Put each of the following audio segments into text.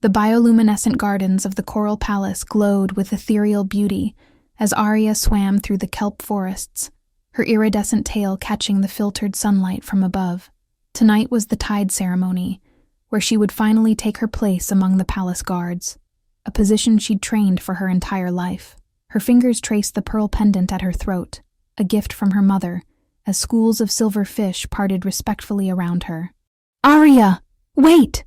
The bioluminescent gardens of the Coral Palace glowed with ethereal beauty as Arya swam through the kelp forests, her iridescent tail catching the filtered sunlight from above. Tonight was the tide ceremony, where she would finally take her place among the palace guards, a position she'd trained for her entire life. Her fingers traced the pearl pendant at her throat, a gift from her mother, as schools of silver fish parted respectfully around her. "Arya, wait!"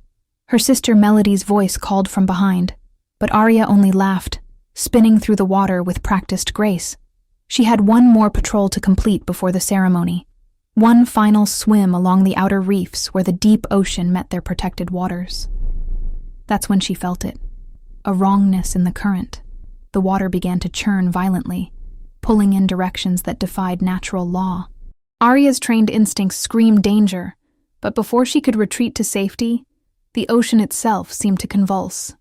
Her sister Melody's voice called from behind, but Arya only laughed, spinning through the water with practiced grace. She had one more patrol to complete before the ceremony, one final swim along the outer reefs where the deep ocean met their protected waters. That's when she felt it, a wrongness in the current. The water began to churn violently, pulling in directions that defied natural law. Arya's trained instincts screamed danger, but before she could retreat to safety, the ocean itself seemed to convulse.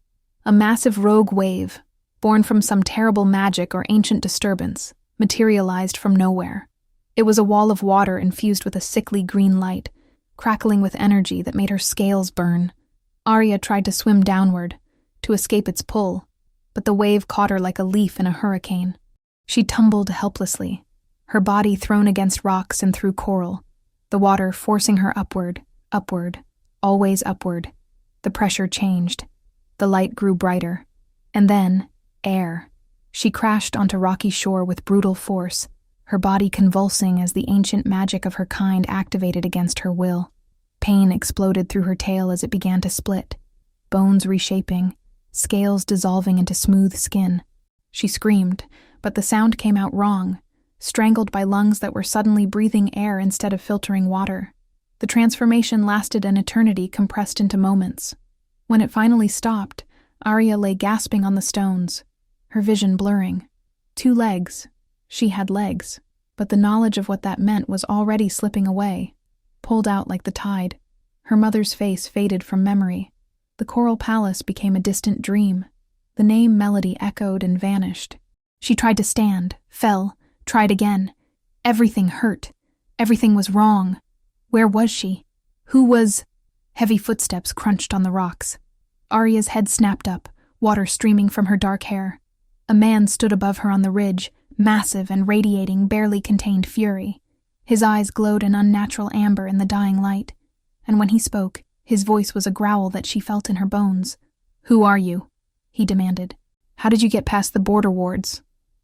A massive rogue wave, born from some terrible magic or ancient disturbance, materialized from nowhere. It was a wall of water infused with a sickly green light, crackling with energy that made her scales burn. Arya tried to swim downward, to escape its pull, but the wave caught her like a leaf in a hurricane. She tumbled helplessly, her body thrown against rocks and through coral, the water forcing her upward, always upward. The pressure changed. The light grew brighter. And then, air. She crashed onto rocky shore with brutal force, her body convulsing as the ancient magic of her kind activated against her will. Pain exploded through her tail as it began to split, bones reshaping, scales dissolving into smooth skin. She screamed, but the sound came out wrong, strangled by lungs that were suddenly breathing air instead of filtering water. The transformation lasted an eternity compressed into moments. When it finally stopped, Arya lay gasping on the stones, her vision blurring. 2 legs. She had legs, but the knowledge of what that meant was already slipping away, pulled out like the tide. Her mother's face faded from memory. The Coral Palace became a distant dream. The name Melody echoed and vanished. She tried to stand, fell, tried again. Everything hurt. Everything was wrong. Where was she? Who was... Heavy footsteps crunched on the rocks. Arya's head snapped up, water streaming from her dark hair. A man stood above her on the ridge, massive and radiating barely contained fury. His eyes glowed an unnatural amber in the dying light, and when he spoke, his voice was a growl that she felt in her bones. "Who are you?" he demanded. "How did you get past the border wards?"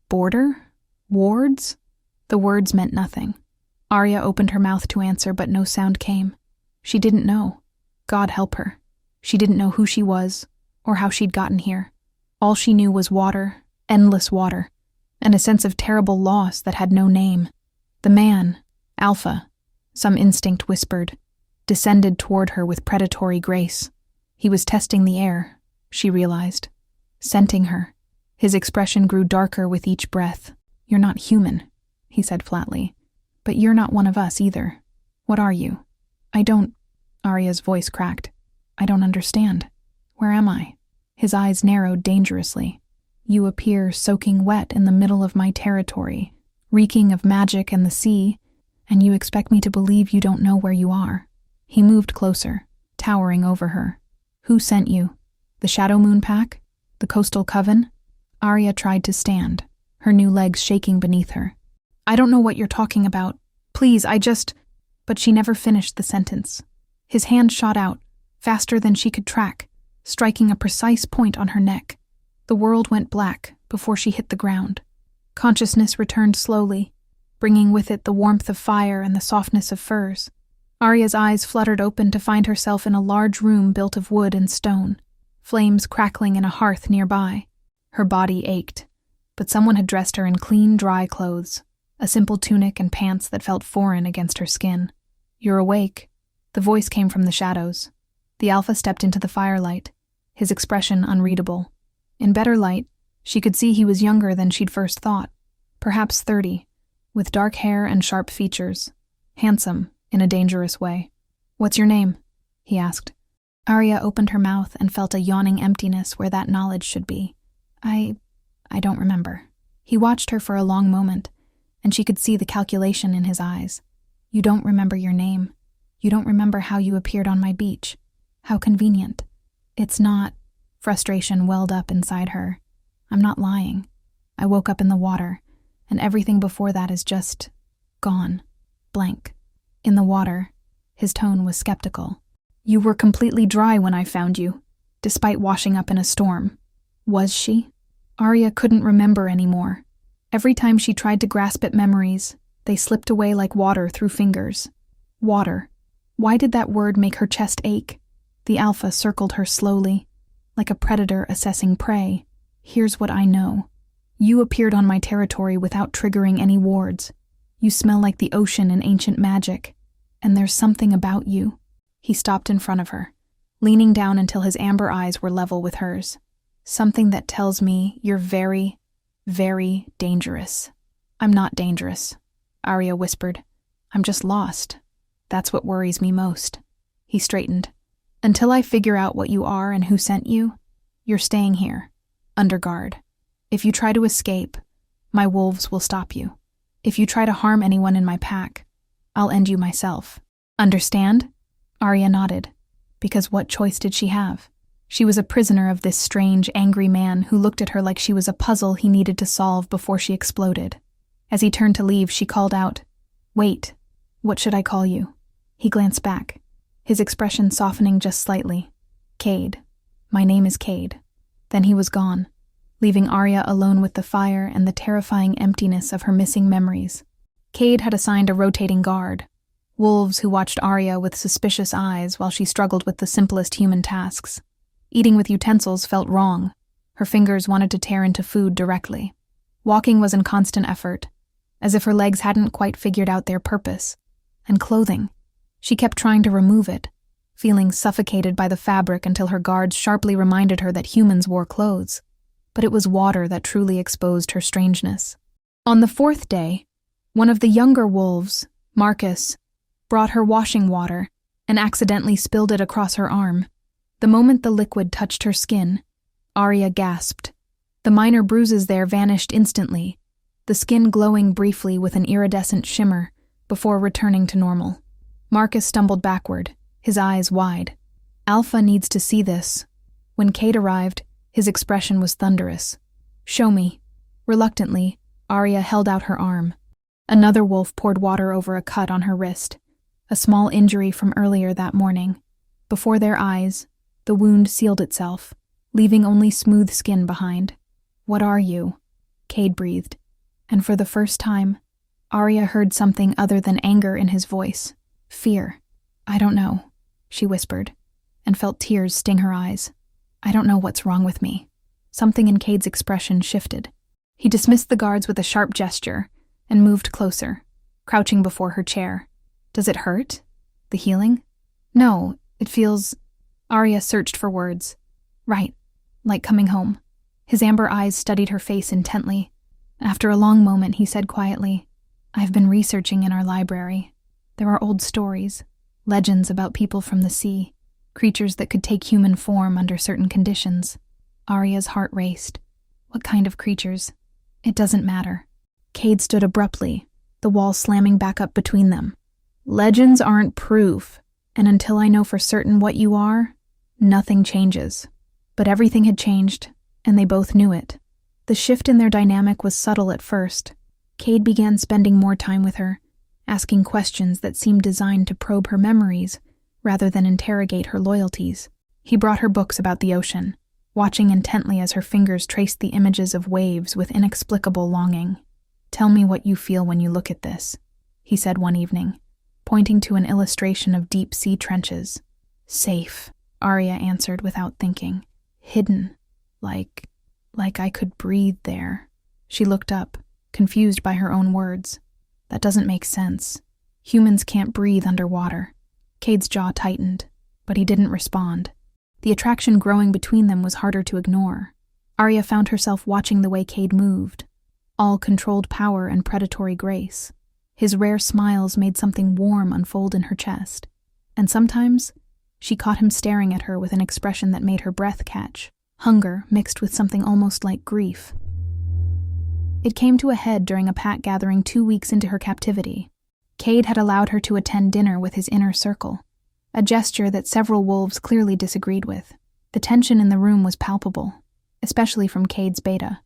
Border? Wards? The words meant nothing. Arya opened her mouth to answer, but no sound came. She didn't know. God help her. She didn't know who she was, or how she'd gotten here. All she knew was water, endless water, and a sense of terrible loss that had no name. The man, Alpha, some instinct whispered, descended toward her with predatory grace. He was testing the air, she realized, scenting her. His expression grew darker with each breath. "You're not human," he said flatly. "But you're not one of us either. What are you?" "I don't..." Arya's voice cracked. "I don't understand. Where am I?" His eyes narrowed dangerously. "You appear soaking wet in the middle of my territory, reeking of magic and the sea, and you expect me to believe you don't know where you are." He moved closer, towering over her. "Who sent you? The Shadow Moon Pack? The Coastal Coven?" Arya tried to stand, her new legs shaking beneath her. "I don't know what you're talking about. Please, But she never finished the sentence. His hand shot out, faster than she could track, striking a precise point on her neck. The world went black before she hit the ground. Consciousness returned slowly, bringing with it the warmth of fire and the softness of furs. Arya's eyes fluttered open to find herself in a large room built of wood and stone, flames crackling in a hearth nearby. Her body ached, but someone had dressed her in clean, dry clothes, a simple tunic and pants that felt foreign against her skin. "You're awake." The voice came from the shadows. The Alpha stepped into the firelight, his expression unreadable. In better light, she could see he was younger than she'd first thought, perhaps 30, with dark hair and sharp features, handsome in a dangerous way. "What's your name?" he asked. Arya opened her mouth and felt a yawning emptiness where that knowledge should be. I don't remember." He watched her for a long moment, and she could see the calculation in his eyes. "You don't remember your name. You don't remember how you appeared on my beach. How convenient." "It's not..." Frustration welled up inside her. I'm not lying. I woke up in the water, and everything before that is just gone. Blank. In the water. His tone was skeptical. You were completely dry when I found you, despite washing up in a storm. Was she? Arya couldn't remember anymore. Every time she tried to grasp at memories, they slipped away like water through fingers. Water. Why did that word make her chest ache? The Alpha circled her slowly, like a predator assessing prey. Here's what I know. You appeared on my territory without triggering any wards. You smell like the ocean in ancient magic. And there's something about you. He stopped in front of her, leaning down until his amber eyes were level with hers. Something that tells me you're very, very dangerous. I'm not dangerous, Arya whispered. I'm just lost. That's what worries me most. He straightened. Until I figure out what you are and who sent you, you're staying here, under guard. If you try to escape, my wolves will stop you. If you try to harm anyone in my pack, I'll end you myself. Understand? Arya nodded. Because what choice did she have? She was a prisoner of this strange, angry man who looked at her like she was a puzzle he needed to solve before she exploded. As he turned to leave, she called out, Wait, what should I call you? He glanced back, his expression softening just slightly. Cade. My name is Cade. Then he was gone, leaving Arya alone with the fire and the terrifying emptiness of her missing memories. Cade had assigned a rotating guard, wolves who watched Arya with suspicious eyes while she struggled with the simplest human tasks. Eating with utensils felt wrong. Her fingers wanted to tear into food directly. Walking was in constant effort, as if her legs hadn't quite figured out their purpose. And clothing. She kept trying to remove it, feeling suffocated by the fabric until her guards sharply reminded her that humans wore clothes. But it was water that truly exposed her strangeness. On the fourth day, one of the younger wolves, Marcus, brought her washing water and accidentally spilled it across her arm. The moment the liquid touched her skin, Arya gasped. The minor bruises there vanished instantly, the skin glowing briefly with an iridescent shimmer before returning to normal. Marcus stumbled backward, his eyes wide. Alpha needs to see this. When Cade arrived, his expression was thunderous. Show me. Reluctantly, Arya held out her arm. Another wolf poured water over a cut on her wrist, a small injury from earlier that morning. Before their eyes, the wound sealed itself, leaving only smooth skin behind. What are you? Cade breathed, and for the first time, Arya heard something other than anger in his voice. Fear. I don't know, she whispered, and felt tears sting her eyes. I don't know what's wrong with me. Something in Cade's expression shifted. He dismissed the guards with a sharp gesture and moved closer, crouching before her chair. Does it hurt? The healing? No, it feels... Arya searched for words. Right, like coming home. His amber eyes studied her face intently. After a long moment, he said quietly, I've been researching in our library. There are old stories, legends about people from the sea, creatures that could take human form under certain conditions. Arya's heart raced. What kind of creatures? It doesn't matter. Cade stood abruptly, the wall slamming back up between them. Legends aren't proof, and until I know for certain what you are, nothing changes. But everything had changed, and they both knew it. The shift in their dynamic was subtle at first. Cade began spending more time with her, asking questions that seemed designed to probe her memories rather than interrogate her loyalties. He brought her books about the ocean, watching intently as her fingers traced the images of waves with inexplicable longing. Tell me what you feel when you look at this, he said one evening, pointing to an illustration of deep sea trenches. Safe, Arya answered without thinking. Hidden, like I could breathe there. She looked up, confused by her own words. That doesn't make sense. Humans can't breathe underwater. Cade's jaw tightened, but he didn't respond. The attraction growing between them was harder to ignore. Arya found herself watching the way Cade moved, all controlled power and predatory grace. His rare smiles made something warm unfold in her chest, and sometimes she caught him staring at her with an expression that made her breath catch, hunger mixed with something almost like grief. It came to a head during a pack gathering 2 weeks into her captivity. Cade had allowed her to attend dinner with his inner circle, a gesture that several wolves clearly disagreed with. The tension in the room was palpable, especially from Cade's beta,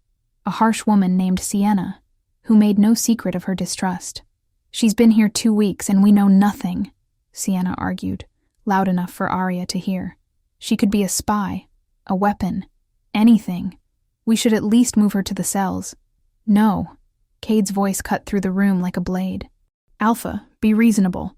a harsh woman named Sienna, who made no secret of her distrust. "She's been here 2 weeks and we know nothing," Sienna argued, loud enough for Arya to hear. "She could be a spy, a weapon, anything. We should at least move her to the cells." "No." Cade's voice cut through the room like a blade. "Alpha, be reasonable."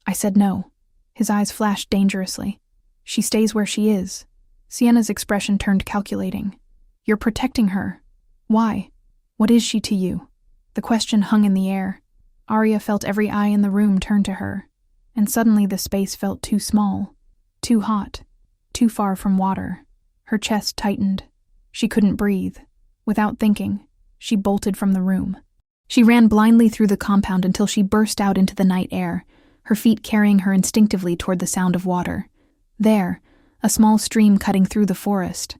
I said no. His eyes flashed dangerously. "She stays where she is." Sienna's expression turned calculating. "You're protecting her. Why? What is she to you?" The question hung in the air. Arya felt every eye in the room turn to her, and suddenly the space felt too small, too hot, too far from water. Her chest tightened. She couldn't breathe. Without thinking, she bolted from the room. She ran blindly through the compound until she burst out into the night air, her feet carrying her instinctively toward the sound of water. There, a small stream cutting through the forest.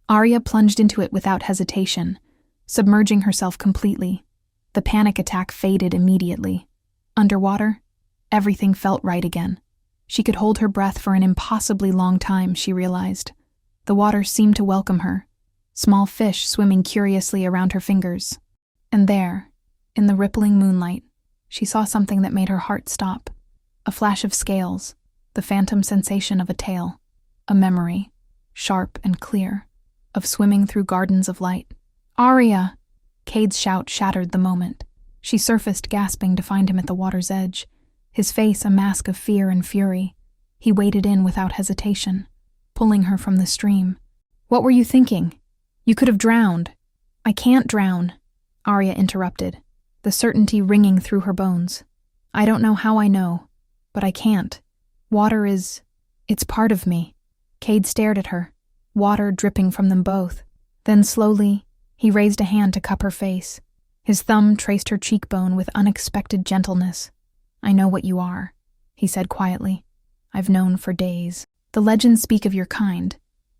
Arya plunged into it without hesitation, submerging herself completely. The panic attack faded immediately. Underwater, everything felt right again. She could hold her breath for an impossibly long time, she realized. The water seemed to welcome her, small fish swimming curiously around her fingers. And there, in the rippling moonlight, she saw something that made her heart stop. A flash of scales, the phantom sensation of a tail. A memory, sharp and clear, of swimming through gardens of light. "Arya!" Cade's shout shattered the moment. She surfaced gasping to find him at the water's edge, his face a mask of fear and fury. He waded in without hesitation, pulling her from the stream. "What were you thinking? You could have drowned." "I can't drown," Arya interrupted, the certainty ringing through her bones. "I don't know how I know, but I can't. Water it's part of me." Cade stared at her, water dripping from them both. Then slowly, he raised a hand to cup her face. His thumb traced her cheekbone with unexpected gentleness. "I know what you are," he said quietly. "I've known for days. The legends speak of your kind,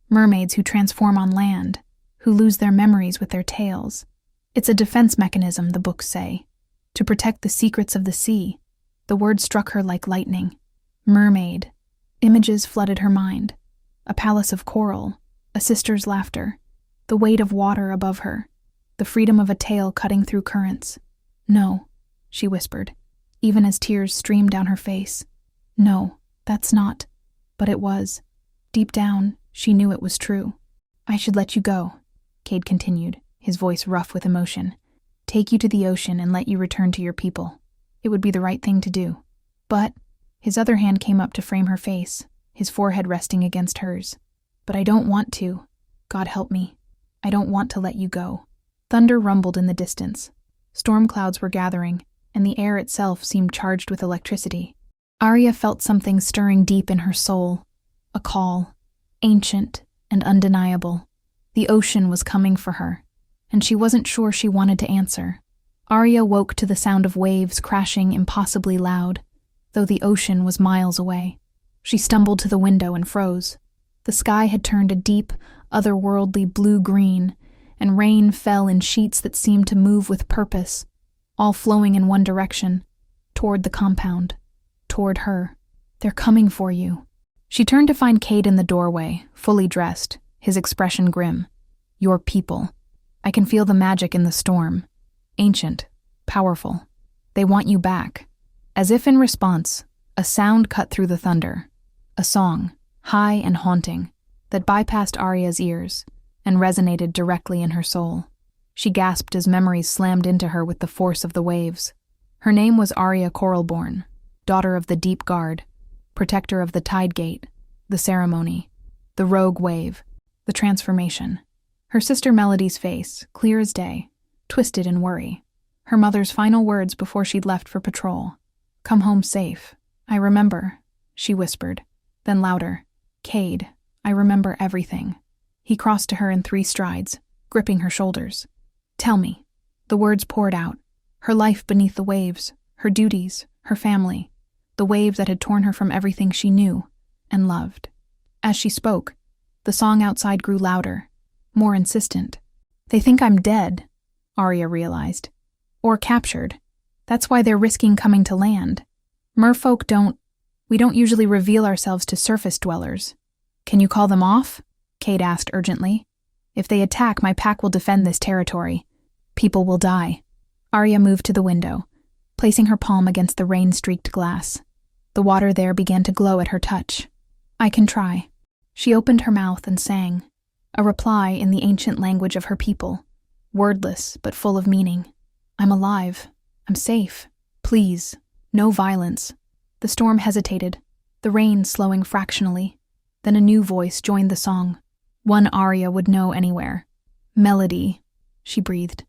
mermaids who transform on land, who lose their memories with their tails. It's a defense mechanism, the books say, to protect the secrets of the sea." The word struck her like lightning. Mermaid. Images flooded her mind. A palace of coral, a sister's laughter, the weight of water above her, the freedom of a tail cutting through currents. "No," she whispered, even as tears streamed down her face. "No, that's not." But it was. Deep down, she knew it was true. "I should let you go," Cade continued, his voice rough with emotion. "Take you to the ocean and let you return to your people. It would be the right thing to do. But," his other hand came up to frame her face, his forehead resting against hers. "But I don't want to. God help me. I don't want to let you go." Thunder rumbled in the distance. Storm clouds were gathering, and the air itself seemed charged with electricity. Arya felt something stirring deep in her soul. A call, ancient and undeniable. The ocean was coming for her, and she wasn't sure she wanted to answer. Arya woke to the sound of waves crashing impossibly loud, though the ocean was miles away. She stumbled to the window and froze. The sky had turned a deep, otherworldly blue-green, and rain fell in sheets that seemed to move with purpose, all flowing in one direction, toward the compound, toward her. "They're coming for you." She turned to find Cade in the doorway, fully dressed, his expression grim. "Your people. I can feel the magic in the storm. Ancient, powerful. They want you back." As if in response, a sound cut through the thunder. A song, high and haunting, that bypassed Arya's ears and resonated directly in her soul. She gasped as memories slammed into her with the force of the waves. Her name was Arya Coralborn, daughter of the Deep Guard, protector of the Tide Gate, the ceremony, the rogue wave, the transformation. Her sister Melody's face, clear as day, twisted in worry. Her mother's final words before she'd left for patrol. "Come home safe. I remember," she whispered. Then louder, "Cade, I remember everything." He crossed to her in 3 strides, gripping her shoulders. "Tell me." The words poured out. Her life beneath the waves, her duties, her family, the wave that had torn her from everything she knew and loved. As she spoke, the song outside grew louder, more insistent. "They think I'm dead," Arya realized. "Or captured. That's why they're risking coming to land. We don't usually reveal ourselves to surface dwellers. Can you call them off?" Cade asked urgently. If they attack, my pack will defend this territory. People will die. Arya moved to the window, placing her palm against the rain-streaked glass. The water there began to glow at her touch. I can try. She opened her mouth and sang, a reply in the ancient language of her people, wordless but full of meaning. I'm alive. I'm safe. Please, no violence. The storm hesitated, the rain slowing fractionally. Then a new voice joined the song, one Arya would know anywhere. Melody, she breathed.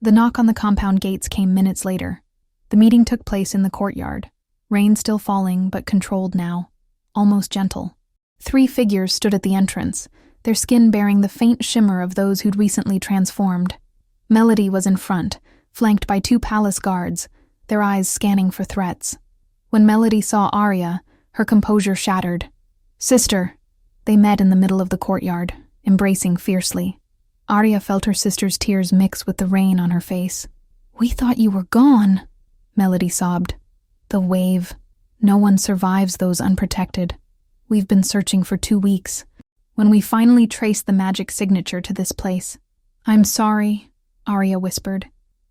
The knock on the compound gates came minutes later. The meeting took place in the courtyard, rain still falling but controlled now, almost gentle. 3 figures stood at the entrance, their skin bearing the faint shimmer of those who'd recently transformed. Melody was in front, flanked by 2 palace guards, their eyes scanning for threats. When Melody saw Arya, her composure shattered. Sister! They met in the middle of the courtyard, embracing fiercely. Arya felt her sister's tears mix with the rain on her face. We thought you were gone, Melody sobbed. The wave. No one survives those unprotected. We've been searching for 2 weeks. When we finally traced the magic signature to this place. I'm sorry, Arya whispered.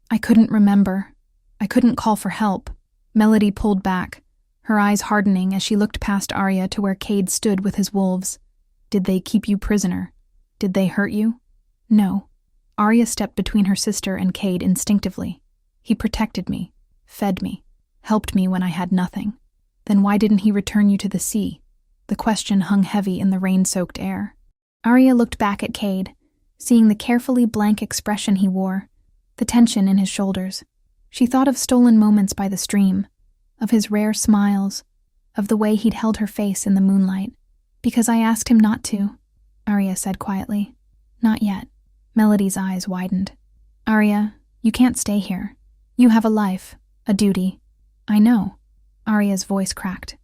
I couldn't remember. I couldn't call for help. Melody pulled back, her eyes hardening as she looked past Arya to where Cade stood with his wolves. Did they keep you prisoner? Did they hurt you? No. Arya stepped between her sister and Cade instinctively. He protected me, fed me, helped me when I had nothing. Then why didn't he return you to the sea? The question hung heavy in the rain-soaked air. Arya looked back at Cade, seeing the carefully blank expression he wore, the tension in his shoulders. She thought of stolen moments by the stream, of his rare smiles, of the way he'd held her face in the moonlight. Because I asked him not to, Arya said quietly. Not yet. Melody's eyes widened. Arya, you can't stay here. You have a life, a duty. I know. Arya's voice cracked.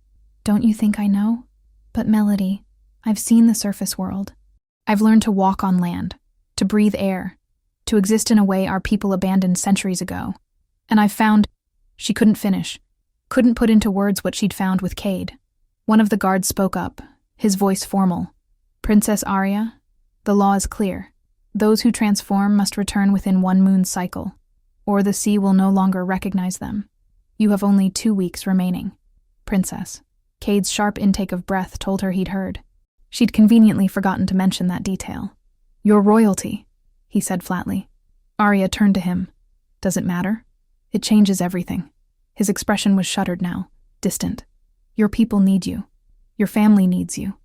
Don't you think I know? But Melody, I've seen the surface world. I've learned to walk on land, to breathe air, to exist in a way our people abandoned centuries ago. And I've found... She couldn't finish, couldn't put into words what she'd found with Cade. One of the guards spoke up, his voice formal. Princess Arya, the law is clear. Those who transform must return within 1 moon cycle, or the sea will no longer recognize them. You have only 2 weeks remaining. Princess. Cade's sharp intake of breath told her he'd heard. She'd conveniently forgotten to mention that detail. Your royalty, he said flatly. Arya turned to him. Does it matter? It changes everything. His expression was shuttered now, distant. Your people need you. Your family needs you.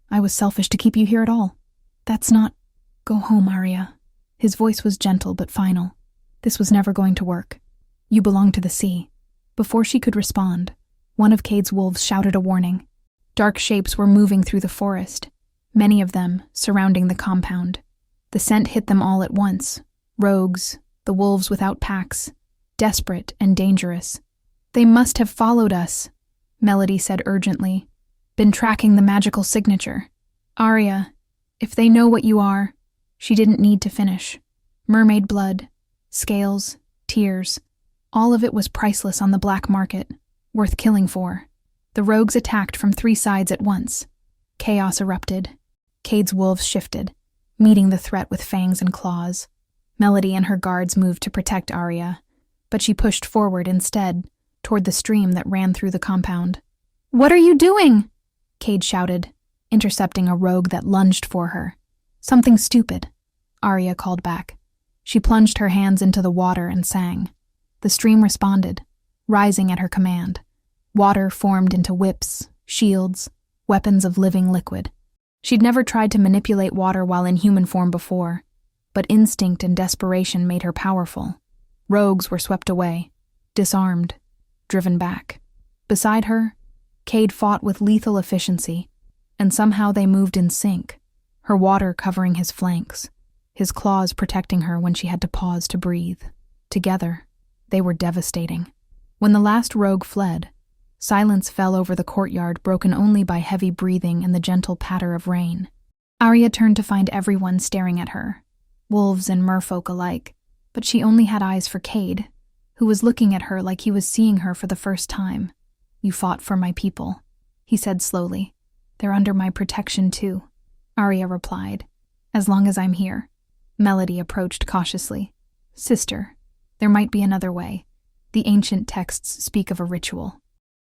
I was selfish to keep you here at all. That's not... Go home, Arya. His voice was gentle but final. This was never going to work. You belong to the sea. Before she could respond, one of Cade's wolves shouted a warning. Dark shapes were moving through the forest, many of them surrounding the compound. The scent hit them all at once. Rogues, the wolves without packs, desperate and dangerous. They must have followed us, Melody said urgently. Been tracking the magical signature. Arya, if they know what you are... She didn't need to finish. Mermaid blood, scales, tears. All of it was priceless on the black market, worth killing for. The rogues attacked from 3 sides at once. Chaos erupted. Cade's wolves shifted, meeting the threat with fangs and claws. Melody and her guards moved to protect Arya, but she pushed forward instead, toward the stream that ran through the compound. What are you doing? Cade shouted, intercepting a rogue that lunged for her. Something stupid, Arya called back. She plunged her hands into the water and sang. The stream responded, rising at her command. Water formed into whips, shields, weapons of living liquid. She'd never tried to manipulate water while in human form before, but instinct and desperation made her powerful. Rogues were swept away, disarmed, driven back. Beside her, Cade fought with lethal efficiency, and somehow they moved in sync, her water covering his flanks, his claws protecting her when she had to pause to breathe. Together, they were devastating. When the last rogue fled, silence fell over the courtyard, broken only by heavy breathing and the gentle patter of rain. Arya turned to find everyone staring at her, wolves and merfolk alike, but she only had eyes for Cade, who was looking at her like he was seeing her for the first time. You fought for my people, he said slowly. They're under my protection too. Arya replied. As long as I'm here. Melody approached cautiously. Sister, there might be another way. The ancient texts speak of a ritual.